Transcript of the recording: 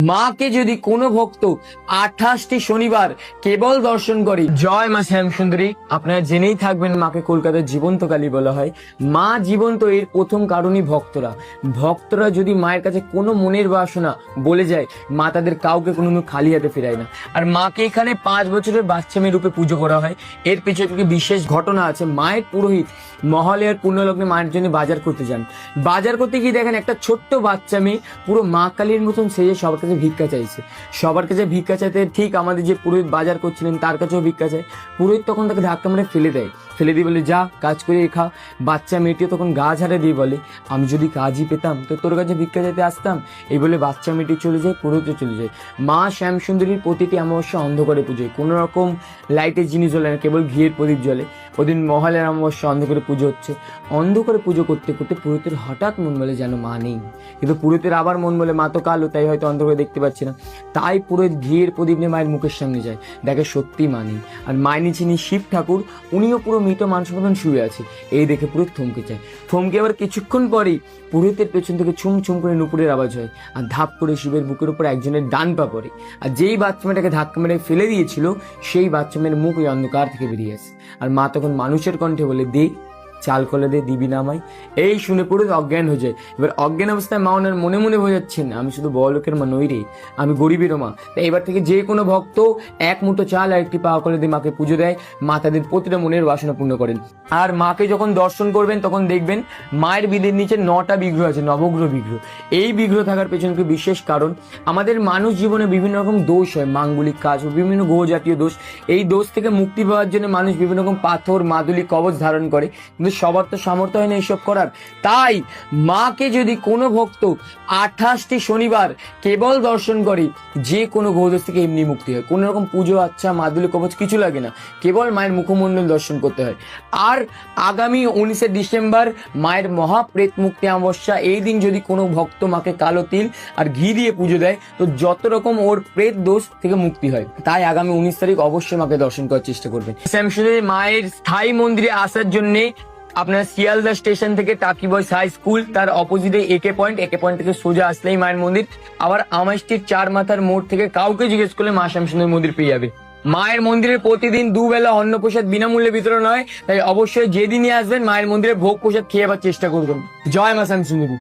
মাকে যদি কোনো ভক্ত 28টি শনিবার কেবল দর্শন করে, জয় মা শ্যামসুন্দরী। আপনারা জেনেই থাকবেন মাকে কলকাতার জীবন্ত কালী বলা হয়। মা জীবন্ত এর প্রথম কারণই ভক্তরা যদি মায়ের কাছে কোনো মনের বাসনা বলে যায়, মা তাদের কাউকে কোনো খালি হাতে ফেরায় না। আর মাকে এখানে 5 বছরের বাচ্চা মেয়ে রূপে পুজো করা হয়। এর পেছনে একটি বিশেষ ঘটনা আছে। মায়ের পুরোহিত মহালয়ার পুণ্যলগ্নে মায়ের জন্য বাজার করতে যান। বাজার করতে গিয়ে দেখেন একটা ছোট্ট বাচ্চা মেয়ে পুরো মা কালীর মতন সেজে সবার কাছে ভিক্ষা চাইছে। সবার কাছে ভিক্ষা চাইতে ঠিক আমাদের যে পুরোহিত বাজার করছিলেন তার কাছেও ভিক্ষা চায়। পুরোহিত তখন তাকে ধাক্কা মেরে ফেলে দিয়ে বলে, যা কাজ করে খা। বাচ্চা মেয়েটিও তখন গা ঝাড়ে দিয়ে বলে, আমি যদি কাজই পেতাম তো তোর কাছে ভিক্ষা চাইতে আসতাম। এই বলে বাচ্চা মেয়েটি চলে যায়, পুরোহিতও চলে যায়। মা শ্যামসুন্দরীর প্রতিটি অমাবস্যা অন্ধকারে পুজো, কোনো রকম লাইটের জিনিস জ্বলে না, কেবল ঘিয়ের প্রদীপ জ্বলে। ওদিন মহালয়ার অমাবস্যা অন্ধকারে পুজো হচ্ছে। অন্ধকারে পুজো করতে করতে পুরোহিতের হঠাৎ মন বলে যেন মা নেই, কিন্তু পুরোহিতের আবার মন বলে মা তো কালো, তাই হয়তো অন্ধকারে দেখতে পাচ্ছি না। তাই পুরোহিত ঘিয়ের প্রদীপ নিয়ে মায়ের মুখের সামনে যায়, দেখে সত্যি মা নেই। আর মায়ের নিচে শিব ঠাকুর, উনিও পুরো মৃত মানুষের মতন শুয়ে আছে। এই দেখে পুরোহিত থমকে যায়। থমকে আবার কিছুক্ষণ পরেই পুরোহিতের পেছন থেকে ছুম ছুম করে নুপুরের আওয়াজ হয়, আর ধাপ করে শিবের বুকের উপর একজনের ডান পা পড়ে। আর যেই বাচ্চা মেয়েটাকে ধাক্কা মেরে ফেলে দিয়েছিল, সেই বাচ্চা মেয়ের মুখ ওই অন্ধকার থেকে বেরিয়ে আসে। আর মা তখন মানুষের কণ্ঠে বলে, দে চাল কলে দে, দিবি না আমায়। এই শুনে পুরো অজ্ঞান হয়ে যায়। এবার অজ্ঞান অবস্থায় মা ওনার মনে মনে বোঝাচ্ছেন, আমি শুধু বড়লোকের মা নই রে, আমি গরিবেরও মা। তাই এবার থেকে যে কোনো ভক্ত এক মুঠো চাল আর একটি পাওয়া কলে দিয়ে মাকে পুজো দেয়, মা তাদের প্রতিটা মনের বাসনা পূর্ণ করেন। আর মাকে যখন দর্শন করবেন তখন দেখবেন মায়ের বিদের নিচে 9টা বিগ্রহ আছে, নবগ্রহ বিগ্রহ। এই বিগ্রহ থাকার পেছনে একটি বিশেষ কারণ, আমাদের মানুষ জীবনে বিভিন্ন রকম দোষ হয়, মাঙ্গলিক কাজ, বিভিন্ন গ্রহ জাতীয় দোষ। এই দোষ থেকে মুক্তি পাওয়ার জন্য মানুষ বিভিন্ন রকম পাথর, মাদুলি, কবচ ধারণ করে, কিন্তু সবার তো সামর্থ্য হয় না এইসব করার। তাই মাকে যদি কোনো ভক্ত 28টি শনিবার কেবল দর্শন করে, যে কোনো গ্রহদোষ থেকে এমনি মুক্তি হয়। কোনো রকম পুজো, আচ্ছা, মাদুলি, কবচ কিছু লাগে না, কেবল মায়ের মুখমণ্ডল দর্শন করতে হয়। আর আগামী 19শে ডিসেম্বর মায়ের মহাপ্রেত মুক্তি অমাবস্যা। এই দিন যদি কোনো ভক্ত মাকে কালো তিল আর ঘি দিয়ে পুজো দেয়, তো যত রকম ওর প্রেত দোষ থেকে মুক্তি হয়। তাই আগামী 19 তারিখ অবশ্যই মাকে দর্শন করার চেষ্টা করবেন। শ্যামসুন্দরী মায়ের স্থায়ী মন্দিরে আসার জন্য আপনার শিয়ালদা স্টেশন থেকে টাকি বয়স হাই স্কুল, তার অপোজিটে একে পয়েন্ট থেকে সোজা আসলেই মায়ের মন্দির। আবার আমাইস্টির 4 মাথার মোড় থেকে কাউকে জিজ্ঞেস করলে মা শ্যামসুন্দরী মন্দির পেয়ে যাবে। মায়ের মন্দিরে প্রতিদিন 2 বেলা অন্নপ্রসাদ বিনামূল্যে বিতরণ হয়। তাই অবশ্যই যেদিনই আসবেন মায়ের মন্দিরে ভোগ প্রসাদ খেয়ে আবার চেষ্টা করবেন। জয় মা শ্যামসুন্দরী।